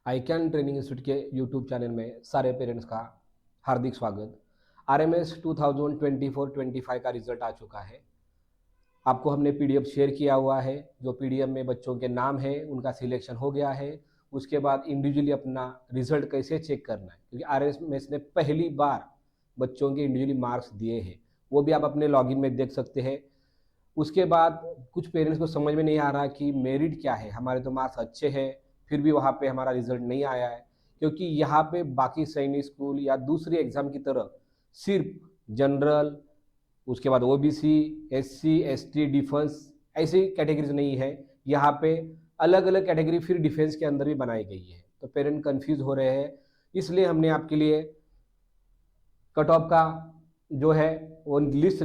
I can training institute के YouTube channel में सारे पेरेंट्स का हार्दिक स्वागत। आरएमएस 2024-25 का रिजल्ट आ चुका है। आपको हमने पीडीएफ शेयर किया हुआ है। जो पीडीएफ में बच्चों के नाम है उनका सिलेक्शन हो गया है। उसके बाद इंडिविजुअली अपना रिजल्ट कैसे चेक करना है, क्योंकि आरएमएस ने पहली बार बच्चों के इंडिविजुअली मार्क्स दिए हैं, वो भी आप अपने लॉगिन में देख सकते हैं। उसके बाद कुछ पेरेंट्स को समझ में नहीं आ रहा कि मेरिट क्या है, हमारे तो मार्क्स अच्छे हैं फिर भी वहाँ पे हमारा रिजल्ट नहीं आया है, क्योंकि यहाँ पे बाकी सैनिक स्कूल या दूसरी एग्जाम की तरह सिर्फ जनरल, उसके बाद ओबीसी, एससी, एसटी, डिफेंस ऐसी कैटेगरीज नहीं है। यहाँ पे अलग अलग कैटेगरी फिर डिफेंस के अंदर भी बनाई गई है, तो पेरेंट कंफ्यूज हो रहे हैं। इसलिए हमने आपके लिए कट ऑफ का जो है वो लिस्ट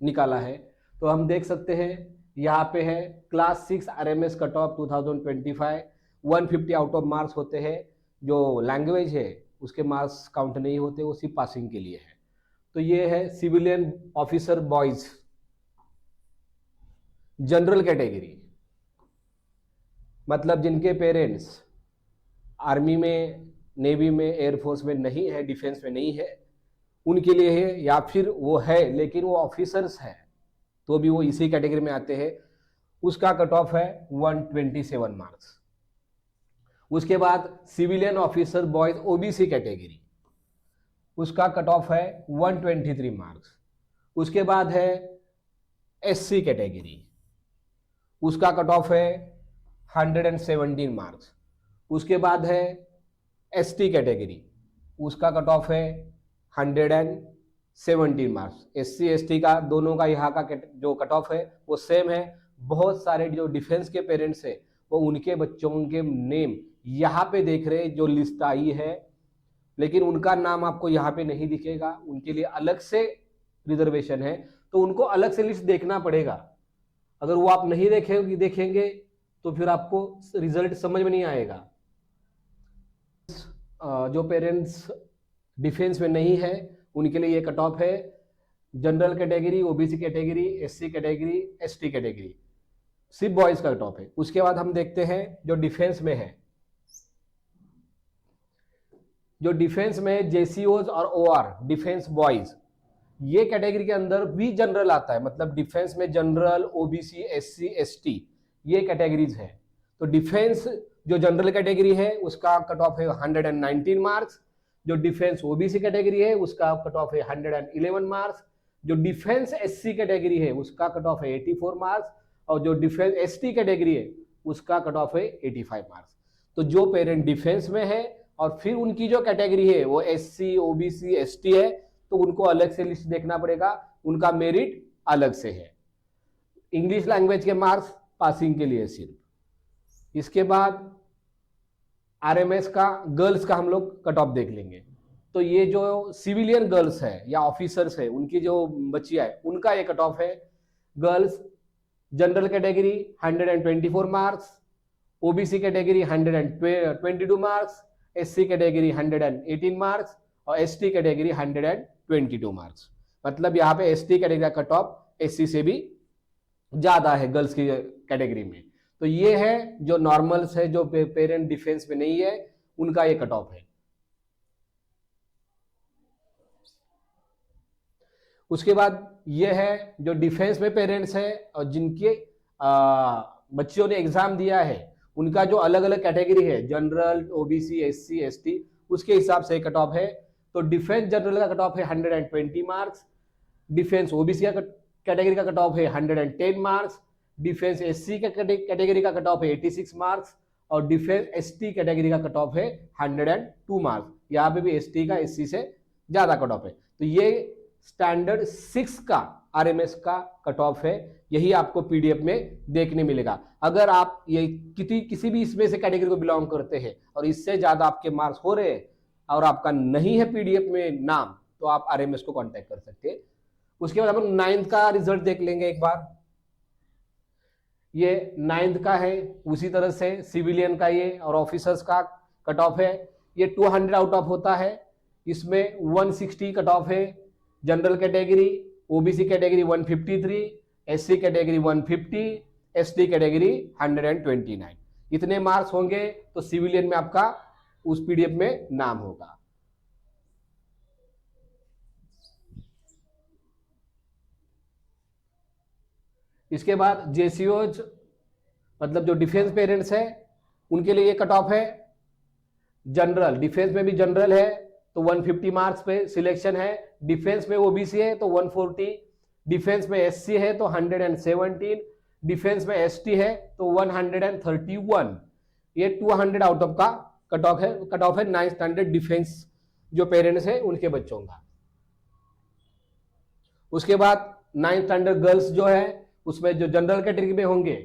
निकाला है। तो हम देख सकते हैं यहाँ पे है class 6 RMS cut off 2025 150 out of marks होते हैं। जो लैंग्वेज है उसके मार्क्स काउंट नहीं होते, वो सिर्फ पासिंग के लिए है। तो ये है civilian officer boys general category, मतलब जिनके पेरेंट्स आर्मी में, नेवी में, एयरफोर्स में नहीं है, डिफेंस में नहीं है, उनके लिए है। या फिर वो है लेकिन वो ऑफिसर्स है तो भी वो इसी कैटेगरी में आते हैं। उसका कट ऑफ है 127 मार्क्स। उसके बाद civilian officer boys OBC category, उसका कट ऑफ है 123 मार्क्स। उसके बाद है एससी कैटेगरी, उसका कट ऑफ है 117 मार्क्स। उसके बाद है एसटी कैटेगरी, उसका कट ऑफ है 117 मार्क्स। एससी एसटी का दोनों का यहाँ का जो कट ऑफ है वो सेम है। बहुत सारे जो डिफेंस के पेरेंट्स है वो उनके बच्चों के नेम यहाँ पे देख रहे हैं, जो लिस्ट आई है, लेकिन उनका नाम आपको यहाँ पे नहीं दिखेगा। उनके लिए अलग से रिजर्वेशन है, तो उनको अलग से लिस्ट देखना पड़ेगा। अगर वो आप नहीं देखेंगे तो फिर आपको रिजल्ट समझ में नहीं आएगा। जो पेरेंट्स डिफेंस में नहीं है उनके लिए ये कट ऑफ है general category, OBC category, SC category, ST category, सिर्फ बॉयज का कट ऑफ है। उसके बाद हम देखते हैं जो डिफेंस में है। जो डिफेंस में जेसीओज और ओआर डिफेंस बॉयज, ये कैटेगरी के अंदर भी जनरल आता है, मतलब डिफेंस में जनरल, ओबीसी, एससी, एसटी ये कैटेगरीज है। तो डिफेंस जो जनरल कैटेगरी है उसका कट ऑफ है 119 मार्क्स। जो डिफेंस ओबीसी कैटेगरी है उसका कट ऑफ है 111 मार्क्स। जो डिफेंस एससी कैटेगरी है उसका कट ऑफ है 84 मार्क्स। और जो डिफेंस एसटी कैटेगरी है उसका कट ऑफ है 85 मार्क्स। तो जो पेरेंट डिफेंस में है और फिर उनकी जो कैटेगरी है वो एससी, ओबीसी, एसटी है, तो उनको अलग से लिस्ट देखना पड़ेगा, उनका मेरिट अलग से है। इंग्लिश लैंग्वेज के मार्क्स पासिंग के लिए सिर्फ। इसके बाद आरएमएस का गर्ल्स का हम लोग कट ऑफ देख लेंगे। तो ये जो सिविलियन गर्ल्स है या ऑफिसर्स है उनकी जो बच्चियां है उनका ये कट ऑफ है। Girls general category 124 marks, OBC category 122 marks, SC category 118 marks और एसटी कैटेगरी 122 मार्क्स। मतलब यहाँ पे एसटी कैटेगरी का कट ऑफ एससी से भी ज्यादा है गर्ल्स की कैटेगरी में। तो ये है जो नॉर्मल्स है, जो पेरेंट डिफेंस में नहीं है उनका ये कट ऑफ है। उसके बाद ये है जो डिफेंस में पेरेंट्स है और जिनके बच्चों ने एग्जाम दिया है उनका जो अलग अलग कैटेगरी है, जनरल, ओबीसी, एससी, एसटी, उसके हिसाब से कट ऑफ है। तो डिफेंस जनरल का कट ऑफ है 120 मार्क्स। डिफेंस ओबीसी का कैटेगरी का कट ऑफ है 110 मार्क्स। डिफेंस एससी का कैटेगरी का कट ऑफ है 86 मार्क्स और डिफेंस एसटी कैटेगरी का कट ऑफ है 102 मार्क्स। यहाँ पे भी एसटी का एससी से ज्यादा कट ऑफ है। तो ये स्टैंडर्ड 6 का आरएमएस का कट ऑफ है, यही आपको पीडीएफ में देखने मिलेगा। अगर आप ये किसी भी इसमें से कैटेगरी को बिलोंग करते हैं और इससे ज्यादा आपके मार्क्स हो रहे हैं और आपका नहीं है पीडीएफ में नाम, तो आप आरएमएस को कांटेक्ट कर सकते हैं। उसके बाद हम 9th का रिजल्ट देख लेंगे एक बार। ये 9th का है, उसी तरह से सिविलियन का ये और ऑफिसर्स का कट ऑफ है। ये 200 आउट ऑफ होता है। इसमें 160 कट ऑफ है general category, OBC category 153, SC category 150, ST category 129। इतने मार्क्स होंगे तो सिविलियन में आपका उस पीडीएफ में नाम होगा। इसके बाद जेसीओज मतलब जो डिफेंस पेरेंट्स है उनके लिए ये कट ऑफ है। जनरल, डिफेंस में भी जनरल है तो 150 मार्क्स पे सिलेक्शन है, डिफेंस में ओबीसी है तो 140, डिफेंस में एससी है तो 117, डिफेंस में एसटी है तो 131। ये 200 आउट ऑफ का कट ऑफ है 9th स्टैंडर्ड डिफेंस जो पेरेंट्स है उनके बच्चों का। उसके बाद 9th स्टैंडर्ड गर्ल्स जो है उसमें जो जनरल कैटेगरी में होंगे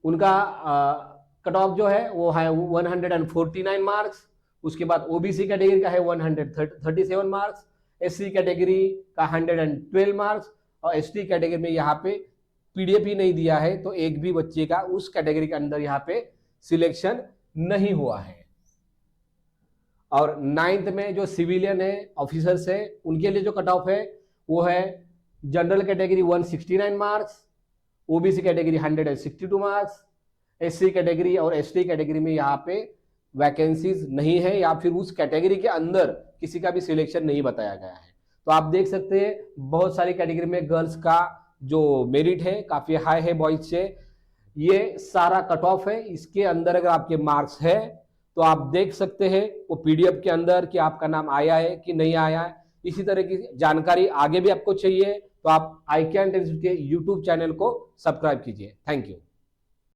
उनका कट ऑफ जो है वो है 149 मार्क्स। उसके बाद ओबीसी कैटेगरी का है 137 मार्क्स, एससी कैटेगरी का 112 मार्क्स, और एसटी कैटेगरी में यहाँ पे पीडीएफ ही नहीं दिया है तो एक भी बच्चे का उस कैटेगरी के अंदर यहाँ पे सिलेक्शन नहीं हुआ है। और 9th में जो सिविलियन है, ऑफिसर्स है, उनके लिए जो कट ऑफ है वो है general category 169 marks, OBC category 162 marks, SC category और एसटी कैटेगरी में यहाँ पे वैकेंसीज नहीं है या फिर उस कैटेगरी के अंदर किसी का भी सिलेक्शन नहीं बताया गया है। तो आप देख सकते हैं बहुत सारी कैटेगरी में गर्ल्स का जो मेरिट है काफी हाई है बॉयज से। ये सारा कट ऑफ है, इसके अंदर अगर आपके मार्क्स है तो आप देख सकते हैं वो पीडीएफ के अंदर कि आपका नाम आया है कि नहीं आया है। इसी तरह की जानकारी आगे भी आपको चाहिए तो आप ICAN के यूट्यूब चैनल को सब्सक्राइब कीजिए। Thank you.